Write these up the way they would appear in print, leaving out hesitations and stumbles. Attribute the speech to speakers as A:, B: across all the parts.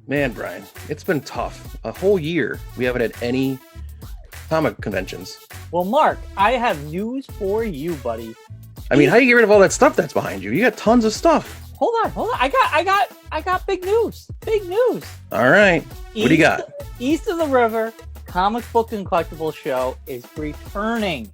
A: Man, Brian, it's been tough. A whole year we haven't had any comic conventions.
B: Well, Mark, I have news for you, buddy.
A: I mean, how do you get rid of all that stuff that's behind you? You got tons of stuff.
B: Hold on. I got big news. Big news.
A: All right. What do you got?
B: East of the River Comic Book and Collectibles Show is returning.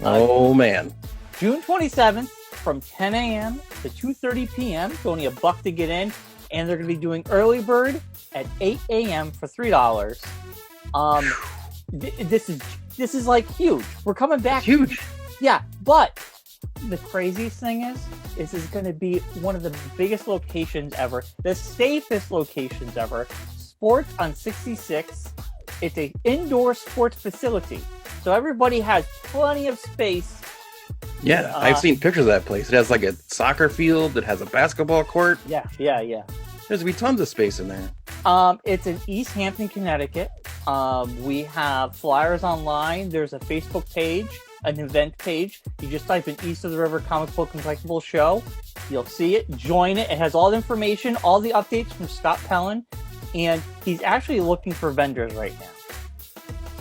A: Oh, man.
B: June 27th from 10 a.m. to 2:30 p.m. It's only $1 to get in, and they're going to be doing early bird at 8 a.m. for $3. This is like huge. We're coming back.
A: It's huge.
B: Yeah, but the craziest thing is this is going to be one of the biggest locations ever, the safest locations ever. Sports on 66. It's an indoor sports facility, so everybody has plenty of space.
A: Yeah, I've seen pictures of that place. It has like a soccer field. It has a basketball court.
B: Yeah.
A: There's gonna be tons of space in there.
B: It's in East Hampton, Connecticut. We have flyers online. There's a Facebook page, an event page. You just type in East of the River Comic Book and Collectibles Show. You'll see it. Join it. It has all the information, all the updates from Scott Pellin, and he's actually looking for vendors right now.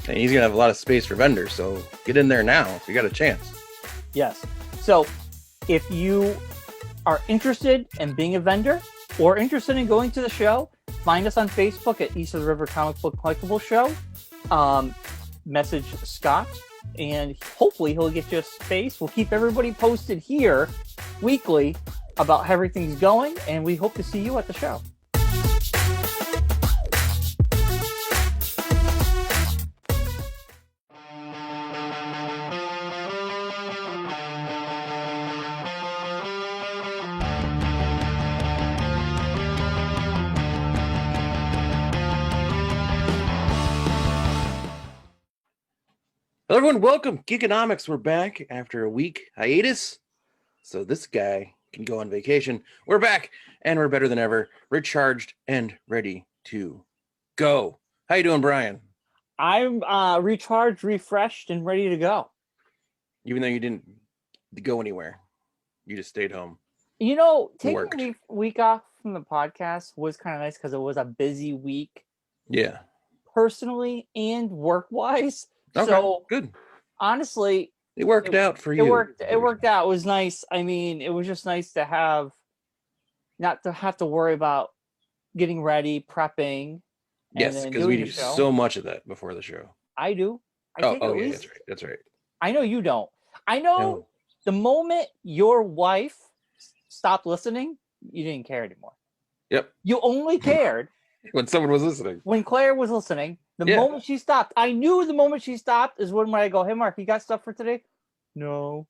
A: And he's gonna have a lot of space for vendors, so get in there now if you got a chance.
B: Yes. So if you are interested in being a vendor or interested in going to the show, find us on Facebook at East of the River Comic Book Collectibles Show. Message Scott, and hopefully he'll get you a space. We'll keep everybody posted here weekly about how everything's going, and we hope to see you at the show.
A: Hello, everyone. Welcome. Geekonomics. We're back after a week hiatus, so this guy can go on vacation. We're back, and we're better than ever, recharged and ready to go. How you doing, Brian?
B: I'm recharged, refreshed, and ready to go.
A: Even though you didn't go anywhere, you just stayed home.
B: You know,
A: Worked.
B: taking a week off from the podcast was kind of nice because it was a busy week,
A: Yeah.
B: personally and work-wise.
A: Okay.
B: So
A: Good.
B: honestly,
A: It worked out for you.
B: It worked out. It was nice. I mean, it was just nice to not to have to worry about getting ready, prepping.
A: Yes, because we do so much of that before the show.
B: I do.
A: Yeah, that's right.
B: I know you don't. I know the moment your wife stopped listening, you didn't care anymore.
A: Yep.
B: You only cared
A: when someone was listening.
B: When Claire was listening. The moment she stopped, I knew the moment she stopped is when I go, "Hey, Mark, you got stuff for today?" No.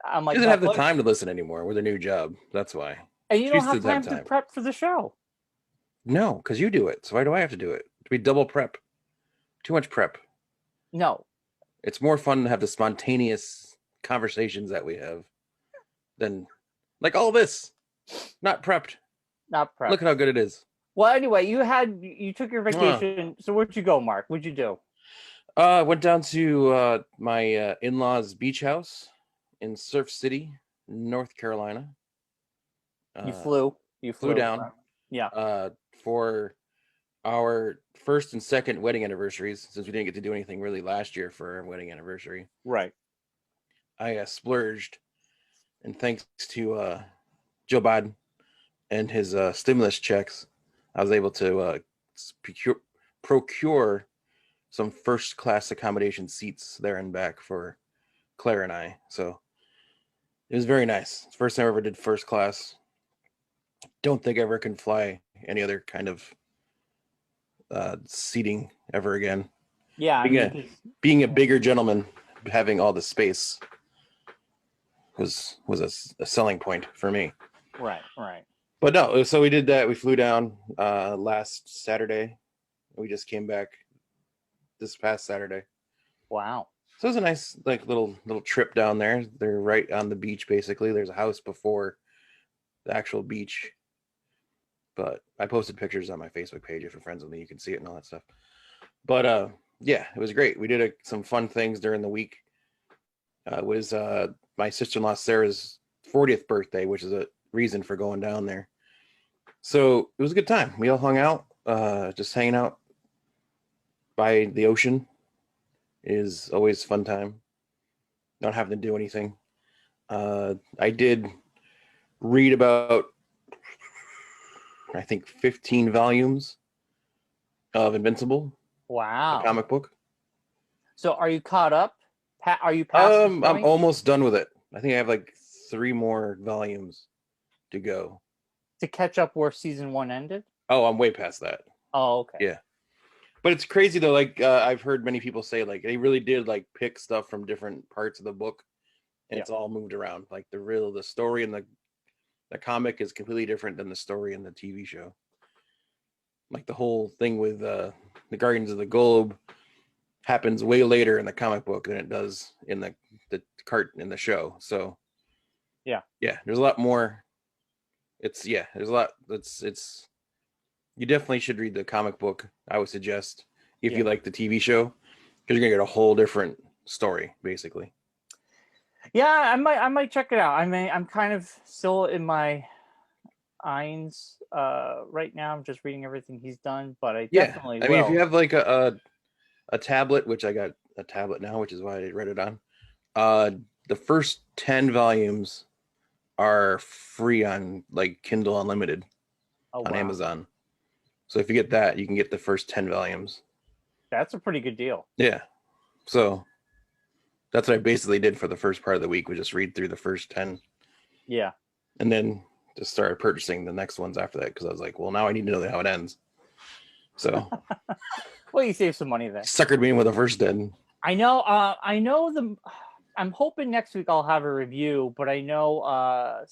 B: I'm like,
A: she doesn't have the time to listen anymore with her new job. That's why.
B: And you don't have time to prep for the show.
A: No, because you do it. So why do I have to do it? We double prep. Too much prep.
B: No.
A: It's more fun to have the spontaneous conversations that we have than like all this. Not prepped.
B: Not prepped.
A: Look at how good it is.
B: Well, anyway, you took your vacation. So where'd you go, Mark? What'd you do?
A: I went down to my in-laws' beach house in Surf City, North Carolina.
B: You flew
A: down.
B: Yeah.
A: For our first and second wedding anniversaries, since we didn't get to do anything really last year for our wedding anniversary.
B: Right.
A: I splurged, and thanks to Joe Biden and his stimulus checks, I was able to procure some first-class accommodation seats there and back for Claire and I. So it was very nice. It's the first time I ever did first class. Don't think I ever can fly any other kind of seating ever again.
B: Yeah.
A: Being a bigger gentleman, having all the space was a selling point for me.
B: Right.
A: But no, so we did that. We flew down last Saturday. We just came back this past Saturday.
B: Wow.
A: So it was a nice little trip down there. They're right on the beach, basically. There's a house before the actual beach. But I posted pictures on my Facebook page. If you're friends with me, you can see it and all that stuff. But yeah, it was great. We did some fun things during the week. It was my sister-in-law Sarah's 40th birthday, which is a reason for going down there. So it was a good time. We all hung out. just hanging out by the ocean is always a fun time. Not having to do anything. I did read about, I think, 15 volumes of Invincible, the
B: Wow.
A: comic book.
B: So are you caught up? Are you past the
A: I'm
B: point
A: almost done with it. I think I have like 3 more volumes to go.
B: to catch up where season 1 ended?
A: Oh, I'm way past that.
B: Oh, okay.
A: Yeah. But it's crazy though. Like I've heard many people say, like they really did like pick stuff from different parts of the book, and
B: Yeah.
A: it's all moved around. Like the story in the comic is completely different than the story in the TV show. Like the whole thing with the Guardians of the Globe happens way later in the comic book than it does in the cart in the show. So
B: Yeah.
A: yeah, there's a lot more. There's a lot. It's you definitely should read the comic book. I would suggest if
B: Yeah.
A: you like the TV show, because you're gonna get a whole different story, basically.
B: Yeah, I might check it out. I'm kind of still in my Ain's right now. I'm just reading everything he's done, but I
A: Yeah,
B: definitely
A: I mean, if you
B: will.
A: have like a tablet, which I got a tablet now, which is why I read it on. The first 10 volumes are free on like Kindle Unlimited
B: Oh
A: on
B: wow.
A: Amazon. So if you get that, you can get the first 10 volumes.
B: That's a pretty good deal.
A: Yeah. So that's what I basically did for the first part of the week, was just read through the first 10
B: Yeah.
A: and then just started purchasing the next ones after that, because I was like, well, now I need to know how it ends. So
B: Well, you save some money there.
A: suckered me in with the first 10.
B: I know. I know the. I'm hoping next week I'll have a review, but I know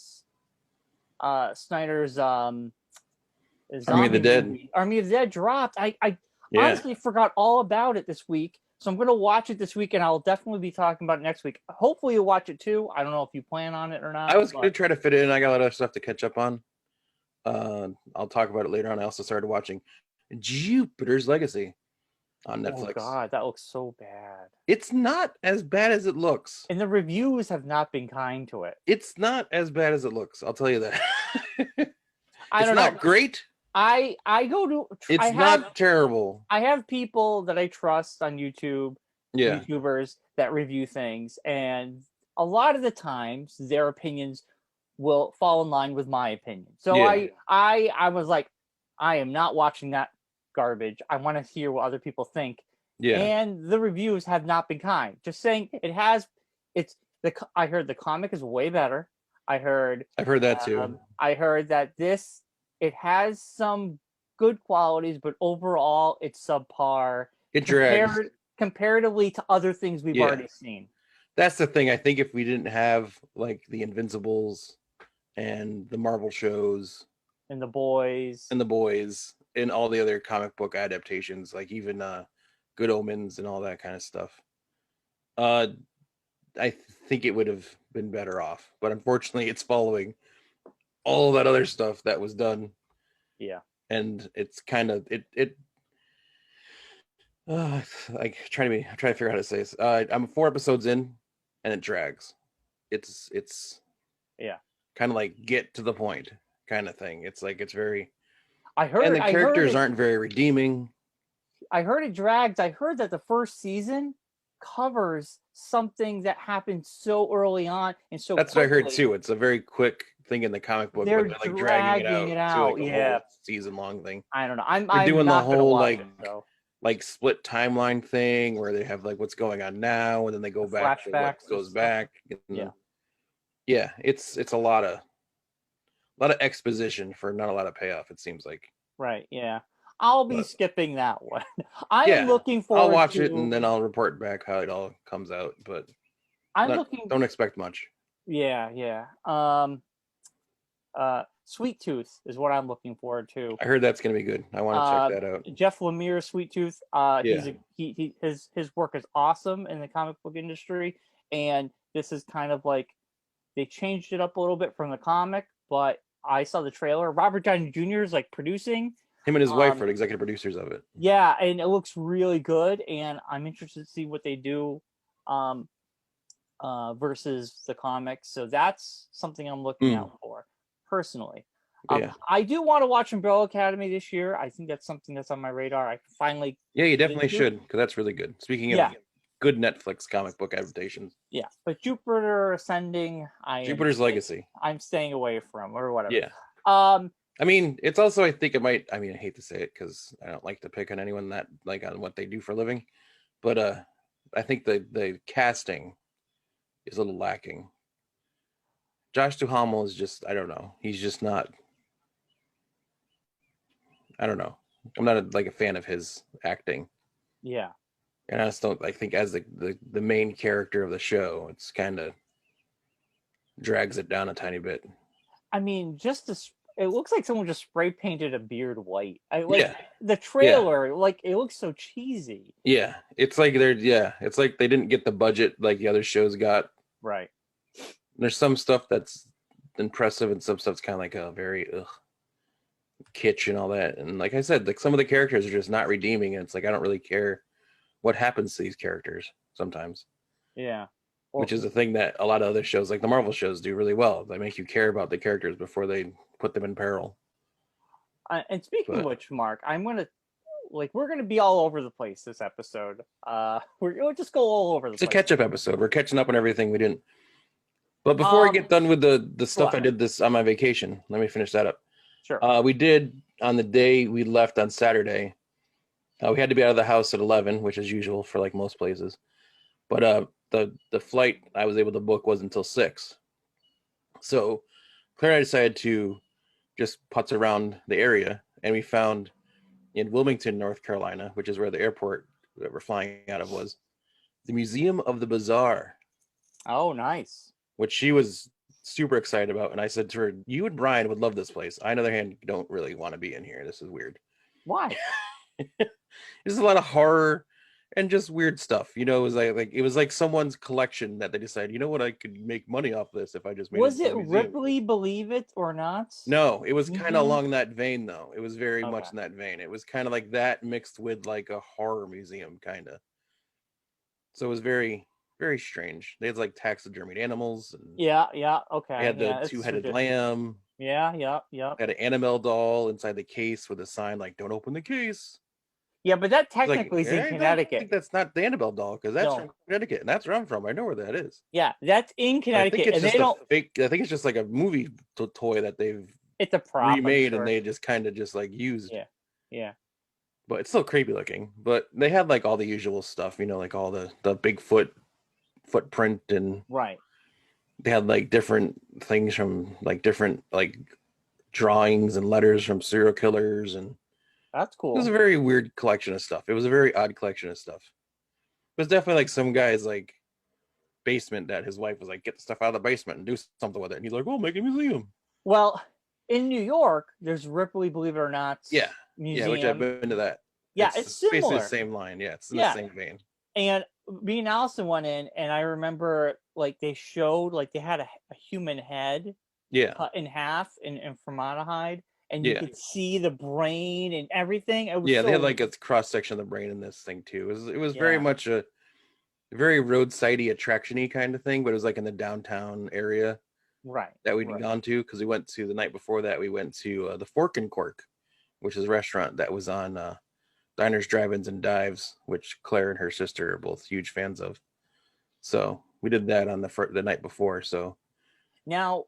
B: Snyder's
A: Army of the
B: zombie
A: Dead.
B: movie, Army of the Dead, dropped. I
A: Yeah.
B: honestly forgot all about it this week, so I'm gonna watch it this week, and I'll definitely be talking about it next week. Hopefully, you'll watch it too. I don't know if you plan on it or not.
A: I was
B: but...
A: going to try to fit it in. I got a lot of stuff to catch up on. I'll talk about it later on. I also started watching Jupiter's Legacy on Netflix.
B: Oh God, that looks so bad.
A: It's not as bad as it looks.
B: And the reviews have not been kind to it.
A: It's not as bad as it looks. I'll tell you that.
B: I don't
A: not
B: know.
A: great.
B: I go to.
A: It's not terrible.
B: I have people that I trust on YouTube,
A: Yeah.
B: YouTubers that review things, and a lot of the times their opinions will fall in line with my opinion. So
A: Yeah.
B: I was like, I am not watching that garbage. I want to hear what other people think.
A: Yeah.
B: And the reviews have not been kind. Just saying I heard the comic is way better.
A: I've heard that too.
B: I heard that it has some good qualities, but overall it's subpar.
A: It drags.
B: Comparatively to other things we've already seen.
A: That's the thing. I think if we didn't have like the Invincibles and the Marvel shows
B: and the boys
A: and all the other comic book adaptations, like even Good Omens and all that kind of stuff, I think it would have been better off. But unfortunately, it's following all that other stuff that was done.
B: Yeah.
A: And it's kind of like I'm trying to figure out how to say this. I'm 4 episodes in and it drags. It's kind of like get to the point kind of thing. It's like it's very and the characters aren't very redeeming.
B: I heard it drags. I heard that the first season covers something that happened so early on and so
A: that's
B: quickly.
A: What I heard too. It's a very quick thing in the comic book,
B: they're
A: but they're like dragging it out to like a whole season long thing.
B: I don't know.
A: They're doing the whole
B: like
A: split timeline thing where they have like what's going on now and then they go back to what goes back. Yeah, it's a lot of exposition for not a lot of payoff, it seems like.
B: Right, yeah. I'll be skipping that one. I'm looking forward
A: I'll watch it and then I'll report back how it all comes out, but don't expect much.
B: Yeah. Sweet Tooth is what I'm looking forward to.
A: I heard that's going to be good. I want to check that out.
B: Jeff Lemire's Sweet Tooth. His work is awesome in the comic book industry, and this is kind of like they changed it up a little bit from the comic. But I saw the trailer. Robert Downey Jr. is like producing.
A: Him and his wife are the executive producers of it.
B: Yeah, and it looks really good, and I'm interested to see what they do versus the comics. So that's something I'm looking out for personally.
A: Yeah.
B: I do want to watch Umbrella Academy this year. I think that's something that's on my radar. I can finally.
A: Yeah, you
B: get
A: definitely
B: into.
A: should, because that's really good. Speaking
B: Yeah.
A: of good Netflix comic book adaptations,
B: Yeah, but Jupiter Ascending,
A: Jupiter's Legacy.
B: I'm staying away from or whatever.
A: Yeah.
B: Um,
A: I mean, it's also, I think it might, I mean, I hate to say it because I don't like to pick on anyone that, like, on what they do for a living, but I think the casting is a little lacking. Josh Duhamel is just, I don't know. He's just not, I don't know. I'm not like a fan of his acting.
B: yeah.
A: And I just don't, I think as the main character of the show, it's kind of drags it down a tiny bit.
B: I mean, it looks like someone just spray painted a beard white. I like
A: Yeah.
B: the
A: Yeah.
B: trailer, like it looks so cheesy.
A: Yeah. It's like it's like they didn't get the budget like the other shows got.
B: Right.
A: There's some stuff that's impressive and some stuff's kind of like a very kitsch and all that. And like I said, like some of the characters are just not redeeming, and it's like I don't really care what happens to these characters sometimes.
B: Yeah.
A: Which is a thing that a lot of other shows, like the Marvel shows, do really well. They make you care about the characters before they put them in peril.
B: And speaking of which, Mark, we're gonna be all over the place this episode. We'll just go all over the place.
A: It's a catch-up episode. We're catching up on everything we didn't. But before I get done with the stuff I did this on my vacation, let me finish that up.
B: Sure.
A: We did on the day we left on Saturday. We had to be out of the house at 11, which is usual for like most places. But the flight I was able to book was until 6. So Claire and I decided to just putz around the area, and we found in Wilmington, North Carolina, which is where the airport that we're flying out of was, the Museum of the Bazaar.
B: Oh, nice.
A: Which she was super excited about. And I said to her, you and Brian would love this place. I, on the other hand, don't really want to be in here. This is weird.
B: Why?
A: There's a lot of horror and just weird stuff. You know, it was like someone's collection that they decided, you know what, I could make money off this if I just made
B: Was it Ripley Believe It or Not?
A: No, it was kind of along that vein though. It was very much in that vein. It was kind of like that mixed with like a horror museum kind of. So it was very, very strange. They had like taxidermied animals. And
B: yeah, okay.
A: They had the two-headed lamb.
B: Yeah.
A: They had an Annabelle doll inside the case with a sign like, don't open the case.
B: Yeah, but that technically is in Connecticut.
A: I think that's not the Annabelle doll because that's from Connecticut, and that's where I'm from. I know where that is.
B: Yeah, that's in Connecticut.
A: I think it's just fake. I think it's just like a movie toy that they've
B: a prop,
A: remade, and they just kind of just like used.
B: Yeah.
A: But it's still creepy looking. But they had like all the usual stuff, you know, like all the Bigfoot footprint and
B: right.
A: They had like different things from like different like drawings and letters from serial killers and.
B: That's cool.
A: It was a very weird collection of stuff. It was a very odd collection of stuff. It was definitely like some guy's like basement that his wife was like, get the stuff out of the basement and do something with it. And he's like, well, make a museum.
B: Well, in New York, there's Ripley, Believe It or Not.
A: Yeah.
B: Museum.
A: Yeah, which I've been to that.
B: Yeah, it's similar.
A: Basically the same line. Yeah, it's in the same vein.
B: And me and Allison went in, and I remember like they showed like they had a human head cut in half in formaldehyde. And you could see the brain and everything. It was
A: they had like a cross section of the brain in this thing too. It was very much a very roadsidey attraction-y kind of thing, but it was like in the downtown area,
B: right?
A: That we'd gone to because we went to the night before that. We went to the Fork and Cork, which is a restaurant that was on Diners, Drive-ins, and Dives, which Claire and her sister are both huge fans of. So we did that on the night before. So
B: now.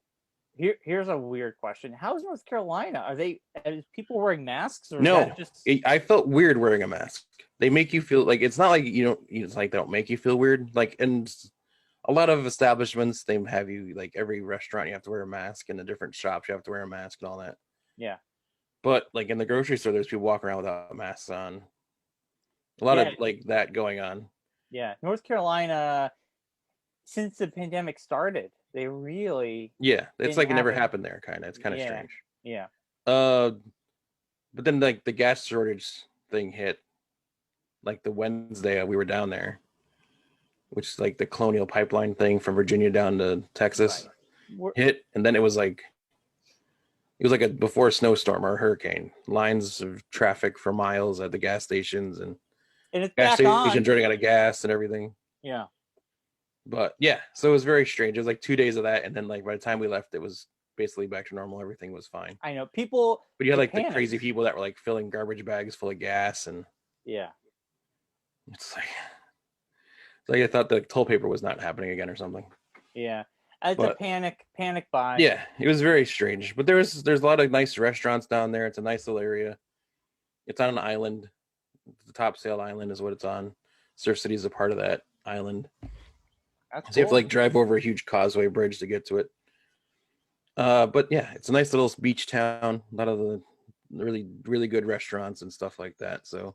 B: Here's a weird question. How's North Carolina? Are people wearing masks? Or
A: no, I felt weird wearing a mask. They make you feel like it's not like it's like they don't make you feel weird. Like in a lot of establishments, they have you like every restaurant you have to wear a mask, and the different shops you have to wear a mask and all that.
B: Yeah.
A: But like in the grocery store, there's people walking around without masks on. A lot of like that going on.
B: Yeah, North Carolina, since the pandemic started. They really
A: it's like it never happened there kind of. It's kind of strange.
B: Yeah.
A: But then like the gas shortage thing hit like the Wednesday we were down there, which is like the Colonial Pipeline thing from Virginia down to Texas hit, and then it was like a before a snowstorm or a hurricane, lines of traffic for miles at the gas stations and
B: it's
A: gas stations running out of gas and everything.
B: Yeah.
A: But so it was very strange. It was like 2 days of that, and then like by the time we left, it was basically back to normal. Everything was fine.
B: I know people,
A: But you had
B: they
A: like the
B: panicked.
A: crazy people that were like filling garbage bags full of gas, and
B: Yeah.
A: it's like I thought the toilet paper was not happening again or something.
B: Yeah. It's a
A: But
B: panic buy.
A: yeah, it was very strange. But there's a lot of nice restaurants down there. It's a nice little area. It's on an island. The Top Sail Island is what it's on. Surf City is a part of that island.
B: That's
A: So you have to
B: cool.
A: like drive over a huge causeway bridge to get to it. But yeah, it's a nice little beach town. A lot of the really, really good restaurants and stuff like that. So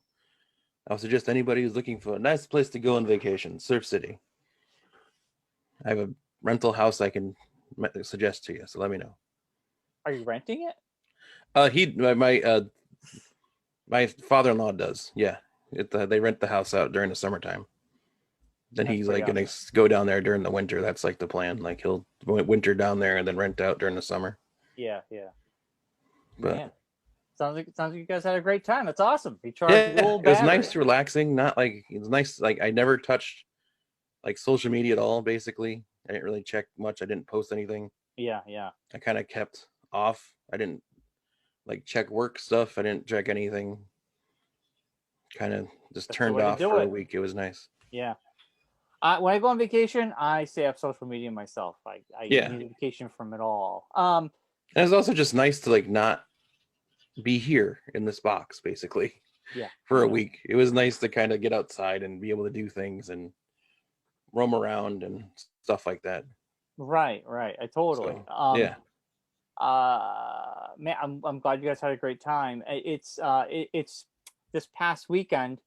A: I would suggest anybody who's looking for a nice place to go on vacation, Surf City. I have a rental house I can suggest to you. So let me know.
B: Are you renting it?
A: My father-in-law does. Yeah, they rent the house out during the summertime. Then
B: That's
A: he's
B: pretty
A: like gonna
B: awesome.
A: go down there during the winter. That's like the plan. Like he'll winter down there and then rent out during the summer.
B: Yeah, yeah.
A: But
B: Man, sounds like you guys had a great time. That's awesome. He charged
A: yeah,
B: little
A: it was
B: battery.
A: nice, relaxing. Not like it was nice. Like I never touched like social media at all. Basically, I didn't really check much. I didn't post anything.
B: Yeah, yeah.
A: I kind of kept off. I didn't like check work stuff. I didn't check anything. Kind of just
B: That's the
A: turned
B: way to
A: off
B: do
A: for a
B: it.
A: week. It was nice.
B: Yeah. When I go on vacation, I stay off social media myself. I
A: Yeah,
B: need a vacation from it all.
A: and it's also just nice to like not be here in this box basically
B: Yeah.
A: for a week. It was nice to kind of get outside and be able to do things and roam around and stuff like that.
B: Right, right. I totally.
A: So yeah,
B: Man, I'm glad you guys had a great time. It's this past weekend.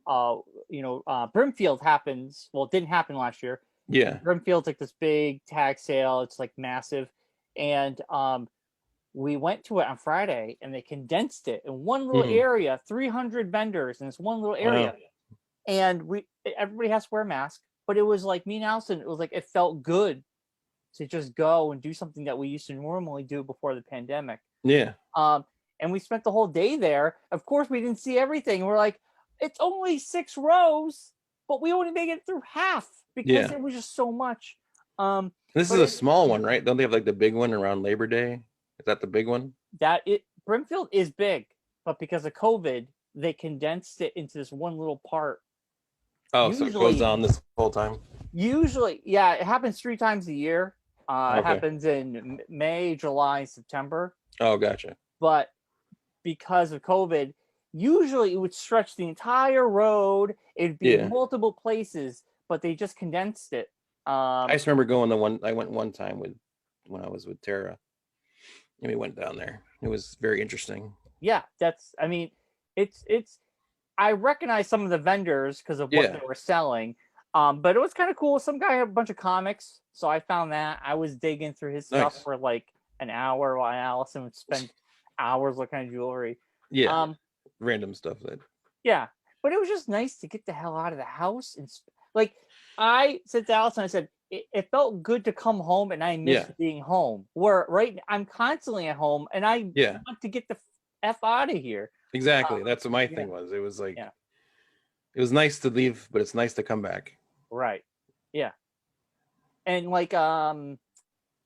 B: Brimfield happens. Well, it didn't happen last year.
A: yeah.
B: And Brimfield's like this big tag sale. It's like massive, and we went to it on Friday, and they condensed it in one little
A: Mhm.
B: area, 300 vendors in this one little
A: Wow.
B: area, and everybody has to wear a mask. But it was like me and Allison. It was like it felt good to just go and do something that we used to normally do before the pandemic.
A: Yeah,
B: And we spent the whole day there. Of course, we didn't see everything. We're like, it's only 6 rows, but we only made it through half because
A: yeah.
B: it was just so much.
A: This is a small one, right? Don't they have like the big one around Labor Day? Is that the big one?
B: Brimfield is big, but because of COVID, they condensed it into this one little part.
A: Oh, so it goes on this whole time.
B: Usually, yeah, it happens 3 times a year. It
A: Okay.
B: happens in May, July, September.
A: Oh, gotcha.
B: But because of COVID, usually it would stretch the entire road. It'd be
A: Yeah.
B: multiple places, but they just condensed it.
A: I just remember going I went one time when I was with Tara, and we went down there. It was very interesting.
B: Yeah, I mean, it's I recognize some of the vendors because of what
A: Yeah.
B: they were selling. But it was kind of cool. Some guy had a bunch of comics, so I found that. I was digging through his stuff
A: Nice.
B: for like an hour while Allison would spend hours looking at jewelry.
A: Yeah. Random stuff that.
B: Yeah, but it was just nice to get the hell out of the house and like I said to Allison, I said it felt good to come home, and I miss being home. Where I'm constantly at home, and I want to get the f out of here.
A: Exactly. That's what my thing was. It was like it was nice to leave, but it's nice to come back.
B: Right. Yeah. And like I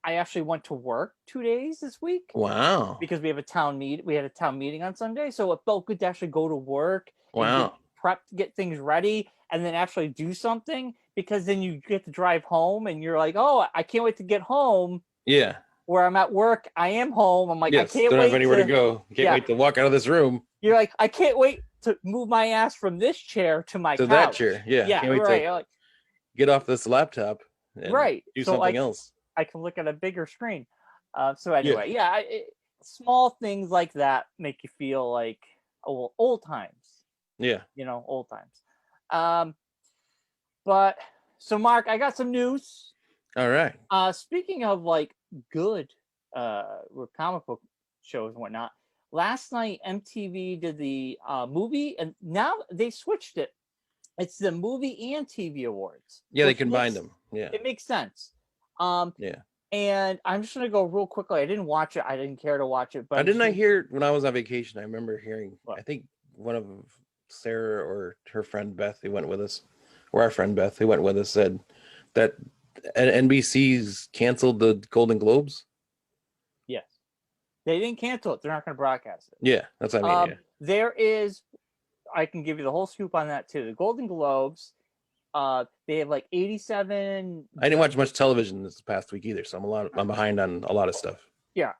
B: actually went to work 2 days this week.
A: Wow.
B: Because we have a town meet. We had a town meeting on Sunday, so it felt good to actually go to work and prep to get things ready, and then actually do something. Because then you get to drive home, and you're like, "Oh, I can't wait to get home."
A: Yeah.
B: Where I'm at work, I am home. I'm like,
A: yes,
B: I can't
A: don't
B: wait
A: have anywhere to go. Can't wait to walk out of this room.
B: You're like, I can't wait to move my ass from this chair to my couch.
A: That chair. Yeah.
B: Yeah.
A: Can't wait to get off this laptop. And do something else.
B: I can look at a bigger screen. So anyway, small things like that make you feel like old times.
A: Yeah.
B: Old times. But so Mark, I got some news.
A: All right.
B: Speaking of like good comic book shows and whatnot, last night MTV did the movie, and now they switched it. It's the movie and TV awards.
A: Yeah, they combined them. Yeah.
B: It makes sense.
A: Yeah.
B: And I'm just gonna go real quickly. I didn't watch it. I didn't care to watch it. But
A: I hear when I was on vacation, I remember hearing, I think one of Sarah or her friend Beth who went with us, or our friend Beth who went with us, said that NBC's canceled the Golden Globes.
B: They didn't cancel it. They're not going to broadcast it.
A: Yeah, that's what I mean. Yeah.
B: There is, I can give you the whole scoop on that too. The Golden Globes, they have like 87.
A: I didn't watch much television this past week either, so I'm behind on a lot of stuff.
B: Yeah.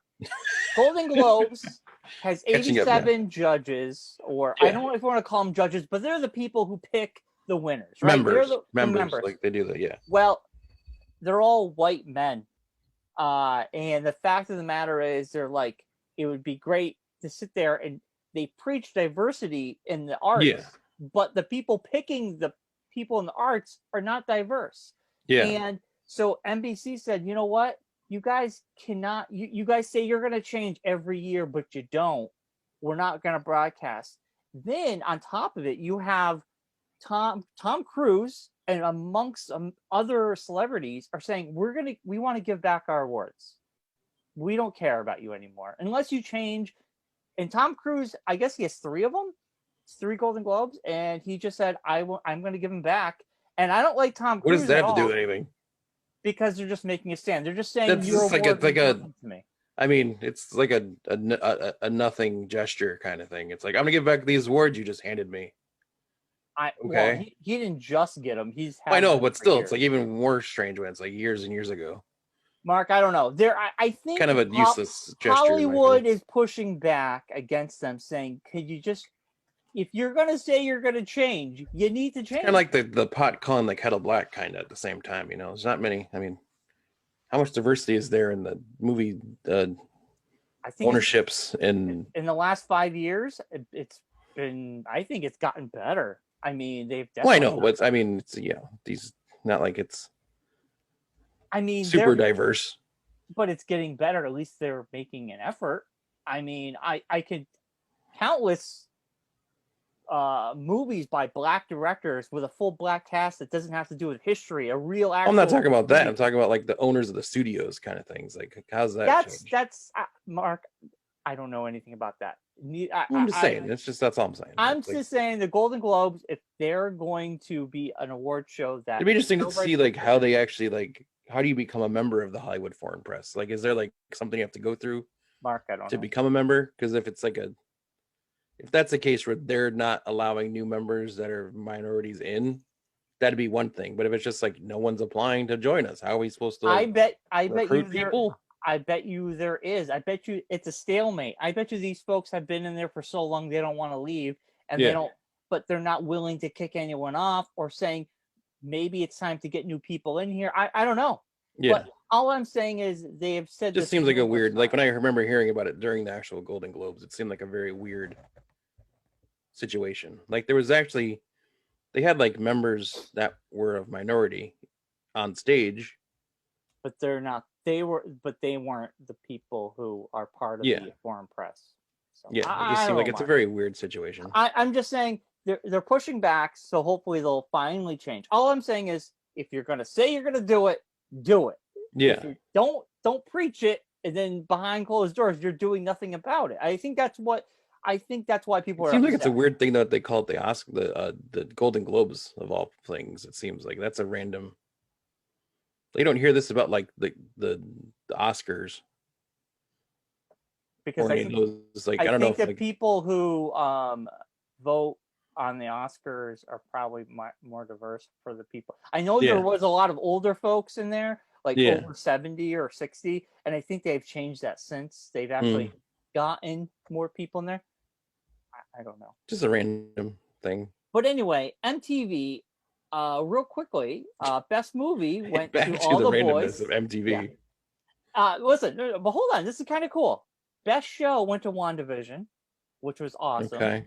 B: Golden Globes has
A: Catching up
B: 87 judges, or I don't know if you want to call them judges, but they're the people who pick the winners, right?
A: Members,
B: the
A: members, like they do that, yeah.
B: Well, they're all white men. And the fact of the matter is, they're like, it would be great to sit there, and they preach diversity in the arts, but the people picking the people in the arts are not diverse.
A: Yeah.
B: And so NBC said, you know what? You guys cannot, you guys say you're going to change every year, but you don't. We're not going to broadcast. Then on top of it, you have Tom Cruise and amongst other celebrities are saying, we want to give back our awards. We don't care about you anymore unless you change. And Tom Cruise, I guess he has 3 of them. It's 3 Golden Globes, and he just said, I'm going to give them back. And I don't like Tom Cruise.
A: What does that have to do with anything?
B: Because they're just making a stand. They're just saying
A: that's
B: you're
A: like
B: to me.
A: I mean, it's like a nothing gesture kind of thing. It's like, I'm gonna give back these awards you just handed me.
B: Okay. Well, he didn't just get them. He's had
A: I know, but still,
B: years.
A: it's like even more strange when it's like years and years ago.
B: Mark, I don't know. I think
A: kind of a useless gesture.
B: Hollywood is pushing back against them, saying, "Could you just, if you're gonna say you're gonna change, you need to change."
A: Kind of like the pot calling the kettle black, kind of at the same time. You know, there's not many. I mean, how much diversity is there in the movie
B: I think
A: ownerships in
B: the last 5 years? It's been. I think it's gotten better. I mean, they've.
A: Well, I know, but I mean, it's these not like it's.
B: I mean,
A: super diverse,
B: but it's getting better. At least they're making an effort. I mean, I could countless movies by black directors with a full black cast that doesn't have to do with history, a real.
A: I'm not talking about that. I'm talking about like the owners of the studios, kind of things. Like, how's that?
B: That's Mark. I don't know anything about that.
A: I'm just saying. That's all I'm saying.
B: I'm just saying the Golden Globes, if they're going to be an award show, that
A: it'd be interesting to see like how they actually like. How do you become a member of the Hollywood Foreign Press? Like, is there like something you have to go through,
B: Mark? I don't know.
A: Become a member? Because if it's like if that's a case where they're not allowing new members that are minorities in, that'd be one thing. But if it's just like no one's applying to join us, how are we supposed to?
B: I bet you
A: people.
B: I bet you there is. I bet you it's a stalemate. I bet you these folks have been in there for so long they don't want to leave, and they don't. But they're not willing to kick anyone off or saying, maybe it's time to get new people in here. I don't know.
A: Yeah.
B: But all I'm saying is they have said
A: just seems like a weird, like when I remember hearing about it during the actual Golden Globes, it seemed like a very weird situation. Like there was actually, they had like members that were of minority on stage.
B: But they're not, they weren't the people who are part of the foreign press. So
A: it just seems like it's a very weird situation.
B: I'm just saying, they're pushing back, so hopefully they'll finally change. All I'm saying is, if you're going to say you're going to do it, do it.
A: Yeah.
B: If you don't preach it, and then behind closed doors, you're doing nothing about it. I think that's why people are.
A: It seems like it's a weird thing that they call it the Golden Globes of all things. It seems like that's a random. You don't hear this about like the Oscars.
B: Because I think the people who vote on the Oscars are probably more diverse for the people. I know there was a lot of older folks in there, like over 70 or 60, and I think they've changed that since. They've actually gotten more people in there. I don't know.
A: Just a random thing.
B: But anyway, MTV, real quickly, best movie went
A: Back
B: to All the Boys.
A: Of MTV.
B: Listen, but hold on, this is kind of cool. Best show went to WandaVision, which was awesome.
A: Okay.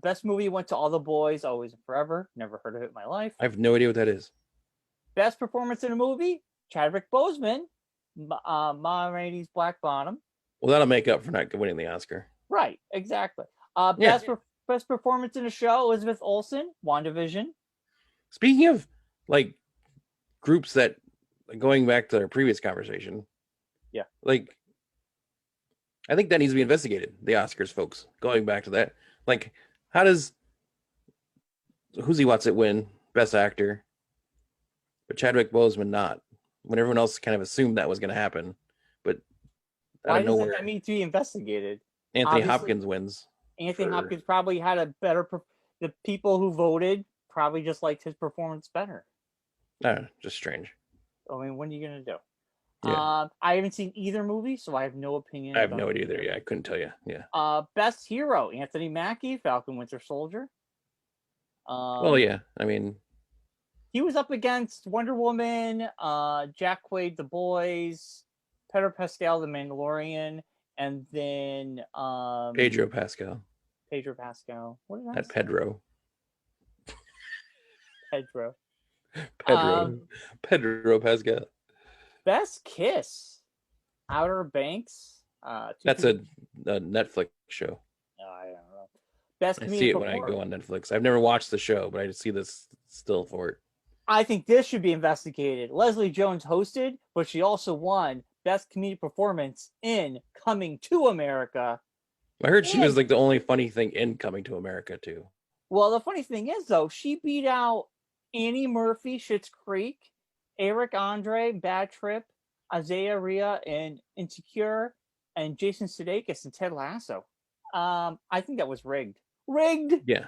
B: Best movie went to All the Boys, Always and Forever. Never heard of it in my life.
A: I have no idea what that is.
B: Best performance in a movie, Chadwick Boseman, Ma Rainey's Black Bottom.
A: Well, that'll make up for not winning the Oscar.
B: Right, exactly. Best performance in a show, Elizabeth Olsen, WandaVision.
A: Speaking of like groups that, going back to our previous conversation, like I think that needs to be investigated. The Oscars, folks. Going back to that, like, how does Who's Watts it win Best Actor, but Chadwick Boseman not? When everyone else kind of assumed that was going to happen, but
B: Why
A: of
B: doesn't
A: nowhere.
B: that need to be investigated?
A: Anthony
B: Obviously,
A: Hopkins wins.
B: Anthony Hopkins probably had a better. The people who voted probably just liked his performance better.
A: Just strange.
B: I mean, what are you gonna do?
A: Yeah.
B: I haven't seen either movie, so I have no opinion.
A: I have no idea either. Yeah, I couldn't tell you. Yeah.
B: Best hero: Anthony Mackie, Falcon Winter Soldier.
A: Well, yeah. I mean,
B: he was up against Wonder Woman, Jack Quaid, The Boys, Pedro Pascal, The Mandalorian, and then
A: Pedro Pascal.
B: Pedro Pascal. What did I
A: Not
B: say?
A: Pedro.
B: Pedro.
A: Pedro Pascal.
B: Best Kiss: Outer Banks.
A: That's a Netflix show.
B: I don't know. Best
A: I see it when I go on Netflix. I've never watched the show, but I just see this still for it.
B: I think this should be investigated. Leslie Jones hosted, but she also won Best Comedic Performance in Coming to America.
A: I heard she was like the only funny thing in Coming to America too.
B: Well, the funny thing is though, she beat out Annie Murphy, Schitt's Creek, Eric Andre, Bad Trip, Isaiah Rhea in Insecure, and Jason Sudeikis in Ted Lasso. I think that was rigged. Rigged.
A: Yeah.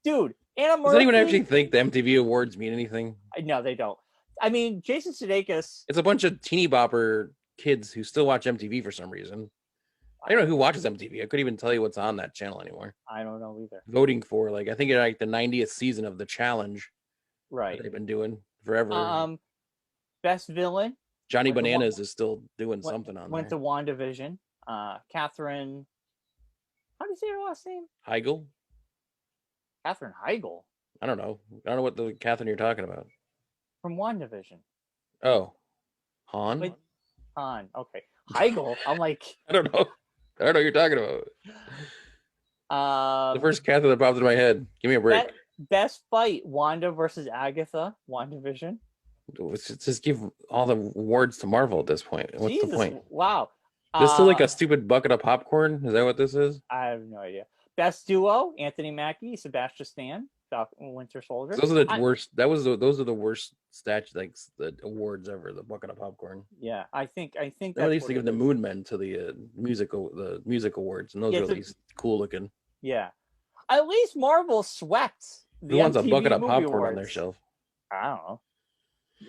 B: Dude, Anna Murphy.
A: Does anyone actually think the MTV Awards mean anything?
B: No, they don't. I mean, Jason Sudeikis.
A: It's a bunch of teeny bopper kids who still watch MTV for some reason. I don't know who watches MTV. I couldn't even tell you what's on that channel anymore.
B: I don't know either.
A: Voting for I think it's like the 90th season of the challenge.
B: Right.
A: They've been doing forever.
B: Best villain.
A: Johnny Bananas is still doing something on
B: went
A: there.
B: Went to WandaVision. Catherine. How do you say her last name?
A: Heigl.
B: Catherine Heigl.
A: I don't know what the Catherine you're talking about.
B: From WandaVision.
A: Oh, Han.
B: Wait, Han. Okay, Heigl. I'm like,
A: I don't know what you're talking about. The first Catherine that popped into my head. Give me a break.
B: Best fight: Wanda versus Agatha. WandaVision.
A: Let's just give all the awards to Marvel at this point. What's
B: Jesus,
A: the point?
B: Wow.
A: This still like a stupid bucket of popcorn? Is that what this is?
B: I have no idea. Best duo: Anthony Mackie, Sebastian Stan, Falcon Winter Soldier.
A: Those are the worst. Those are the worst the awards ever. The bucket of popcorn.
B: Yeah, I think.
A: They used to give the Moon Men to the music awards, and those are at least cool looking.
B: Yeah, at least Marvel swept
A: the Who wants a bucket of popcorn awards on their shelf?
B: I don't know.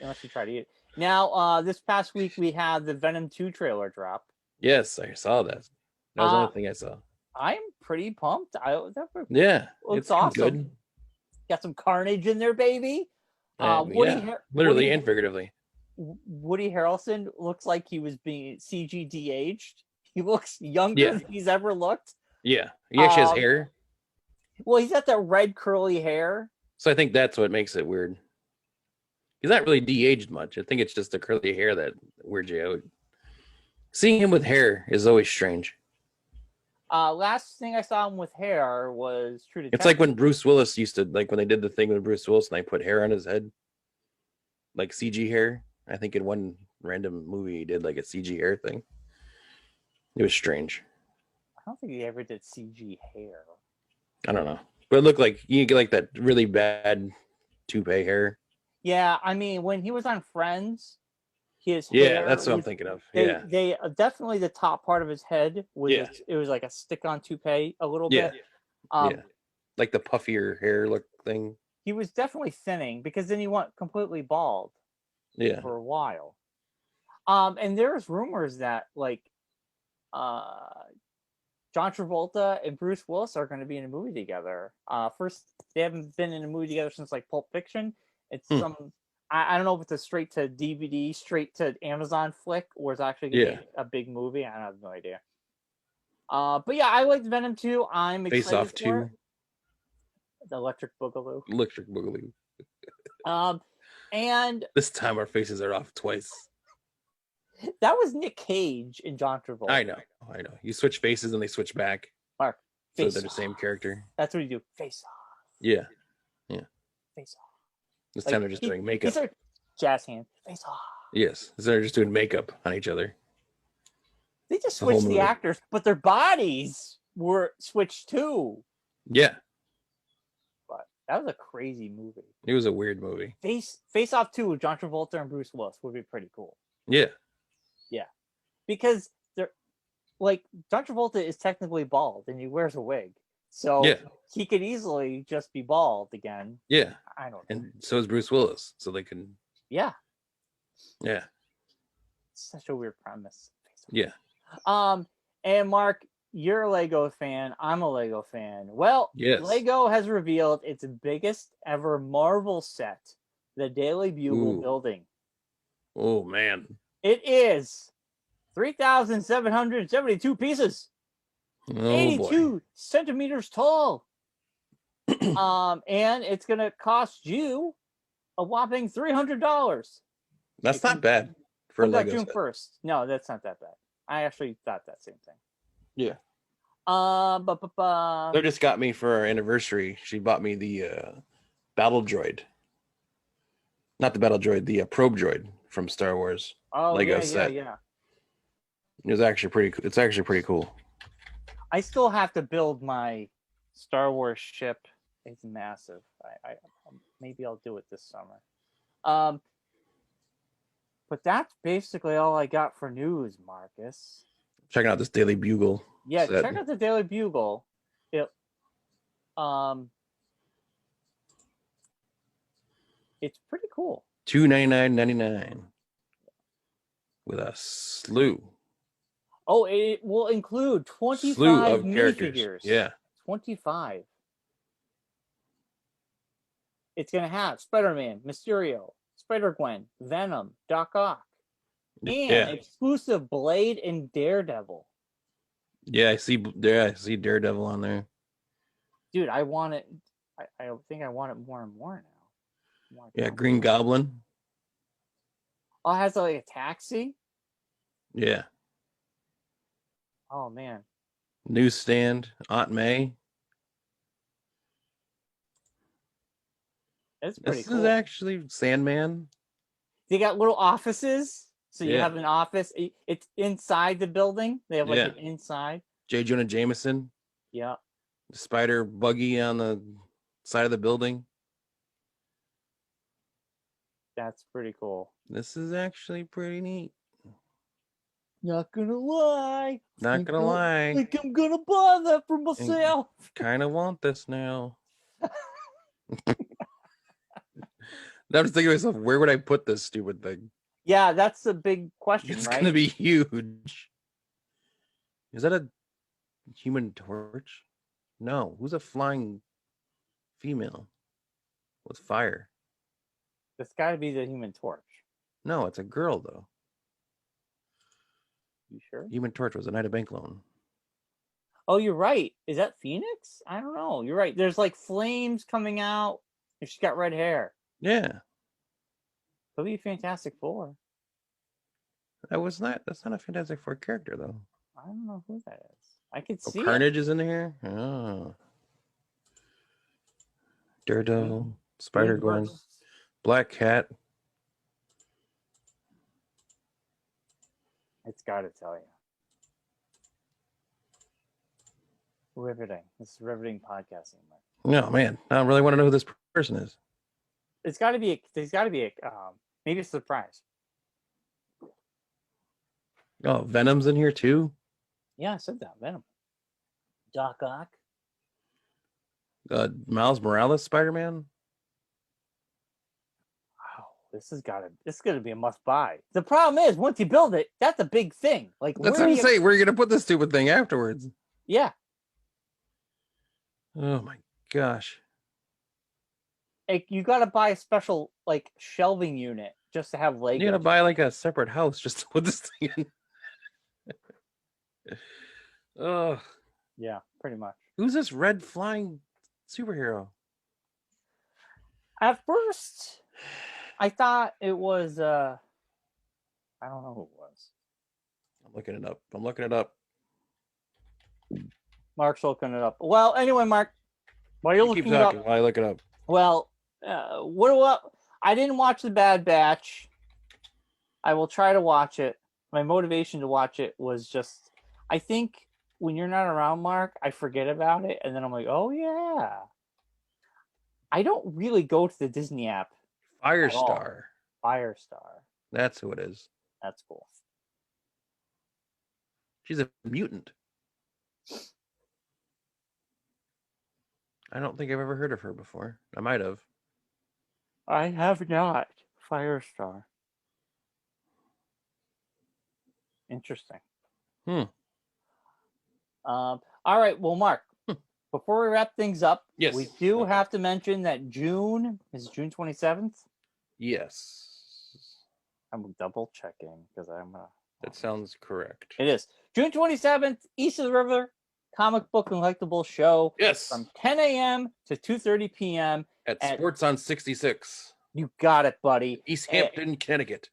B: Unless you try to eat it. Now, this past week we had the Venom 2 trailer drop.
A: Yes, I saw that. That was the only thing I saw.
B: I'm pretty pumped.
A: Yeah,
B: it's awesome. Good. Got some carnage in there, baby.
A: Literally and figuratively.
B: Woody Harrelson looks like he was being CG de-aged. He looks younger than he's ever looked.
A: Yeah, he actually has hair.
B: Well, he's got that red curly hair.
A: So I think that's what makes it weird. He's not really de-aged much. I think it's just the curly hair that weirds you out. Seeing him with hair is always strange.
B: Last thing I saw him with hair was True Detective.
A: It's like when Bruce Willis used to, like when they did the thing with Bruce Willis and they put hair on his head. Like CG hair. I think in one random movie he did like a CG hair thing. It was strange.
B: I don't think he ever did CG hair.
A: I don't know. But it looked like you get like that really bad toupee hair.
B: Yeah, I mean, when he was on Friends, his
A: hair that's what I'm thinking of.
B: They definitely the top part of his head was it was like a stick-on toupee a little bit.
A: Like the puffier hair look thing.
B: He was definitely thinning because then he went completely bald.
A: Yeah.
B: For a while. And there's rumors that like John Travolta and Bruce Willis are going to be in a movie together. First, they haven't been in a movie together since like Pulp Fiction. It's some I don't know if it's a straight to DVD, straight to Amazon flick, or it's actually going to be a big movie. I have no idea. But yeah, I liked Venom 2. I'm excited
A: Face Off
B: for
A: 2.
B: It. The Electric Boogaloo.
A: Electric Boogaloo.
B: And
A: this time our faces are off twice.
B: That was Nick Cage and John Travolta.
A: I know. You switch faces and they switch back.
B: Mark,
A: so they're the same character.
B: That's what you do. Face off.
A: Yeah.
B: Face off.
A: This time they're just doing makeup.
B: Jazz hand. Face off.
A: Yes. They're just doing makeup on each other.
B: They just switched the actors, but their bodies were switched too.
A: Yeah.
B: But that was a crazy movie.
A: It was a weird movie.
B: Face Off 2 with John Travolta and Bruce Willis would be pretty cool.
A: Yeah.
B: Yeah. Because like John Travolta is technically bald and he wears a wig, so
A: Yeah.
B: he could easily just be bald again.
A: Yeah.
B: I don't know.
A: And so is Bruce Willis. So they can.
B: Yeah,
A: Yeah.
B: it's such a weird premise.
A: Yeah.
B: And Mark, you're a Lego fan. I'm a Lego fan. Well,
A: Yes.
B: Lego has revealed its biggest ever Marvel set, the Daily Bugle
A: Ooh.
B: building.
A: Oh man.
B: It is 3,772 pieces,
A: Oh
B: 82
A: boy.
B: centimeters tall. And it's gonna cost you a whopping $300.
A: That's not bad for a
B: Comes out
A: Lego
B: June
A: set.
B: 1st. No, that's not that bad. I actually thought that same thing.
A: Yeah.
B: Ba-ba-ba.
A: They just got me for our anniversary. She bought me the battle droid. Not the battle droid, the probe droid from Star Wars.
B: Oh
A: Lego
B: yeah,
A: set.
B: yeah.
A: It was actually pretty cool. It's actually pretty cool.
B: I still have to build my Star Wars ship. It's massive. I maybe I'll do it this summer. But that's basically all I got for news, Marcus.
A: Checking out this Daily Bugle.
B: Yeah,
A: set.
B: check out the Daily Bugle. It's pretty cool.
A: $299.99 with a slew.
B: Oh, it will include 25
A: Slew of
B: minifigures.
A: characters. Yeah.
B: 25. It's going to have Spider-Man, Mysterio, Spider-Gwen, Venom, Doc Ock, and exclusive Blade and Daredevil.
A: Yeah, I see Daredevil on there.
B: Dude, I want it. I think I want it more and more now.
A: Yeah, Green Goblin.
B: Oh, it has like a taxi?
A: Yeah.
B: Oh, man.
A: Newsstand, Aunt May.
B: It's pretty cool.
A: This is actually Sandman.
B: They got little offices. So you
A: Yeah.
B: have an office. It's inside the building. They have like an inside.
A: J. Jonah Jameson.
B: Yeah.
A: Spider buggy on the side of the building.
B: That's pretty cool.
A: This is actually pretty neat.
B: Not gonna lie.
A: Not gonna lie.
B: I think I'm gonna buy that for myself.
A: Kind of want this now. Now I'm just thinking to myself, where would I put this stupid thing?
B: Yeah, that's a big question,
A: It's
B: right?
A: gonna be huge. Is that a Human Torch? No. Who's a flying female with fire?
B: It's got to be the Human Torch.
A: No, it's a girl though.
B: You sure?
A: Human Torch was a Night of Bank Loan.
B: Oh, you're right. Is that Phoenix? I don't know. You're right. There's like flames coming out, and she's got red hair.
A: Yeah.
B: Could be Fantastic Four.
A: That's not a Fantastic Four character though.
B: I don't know who that is. I could see
A: Carnage is in here. Oh. Daredevil, Spider-Gwen, Black Cat.
B: It's got to tell you. Riveting. This is riveting podcasting.
A: No, man. I don't really want to know who this person is.
B: There's got to be maybe a surprise.
A: Oh, Venom's in here too?
B: Yeah, I said that. Venom. Doc Ock.
A: Miles Morales Spider-Man?
B: Wow, this is gonna be a must buy. The problem is once you build it, that's a big thing. Like
A: That's what I'm saying. Where are you gonna put this stupid thing afterwards?
B: Yeah.
A: Oh my gosh.
B: Like, you gotta buy a special like shelving unit just to have Lego.
A: You gotta buy like a separate house just to put this thing in. Oh.
B: Yeah, pretty much.
A: Who's this red flying superhero?
B: At first, I thought it was I don't know who it was.
A: I'm looking it up.
B: Mark's looking it up. Well, anyway, Mark, while you're looking
A: Keep
B: it up,
A: talking while I look it up.
B: well, I didn't watch The Bad Batch. I will try to watch it. My motivation to watch it was just, I think when you're not around, Mark, I forget about it, and then I'm like, oh yeah. I don't really go to the Disney app.
A: Firestar.
B: Firestar.
A: That's who it is.
B: That's cool.
A: She's a mutant. I don't think I've ever heard of her before. I might have.
B: I have not. Firestar. Interesting.
A: Hmm.
B: All right. Well, Mark, before we wrap things up,
A: Yes.
B: we do have to mention that June is June 27th.
A: Yes.
B: I'm double checking because I'm.
A: That sounds correct.
B: It is June 27th, East of the River Comic Book and Collectibles Show.
A: Yes.
B: From 10 a.m. to 2:30 p.m.
A: At Sports on 66.
B: You got it, buddy.
A: East Hampton, Connecticut.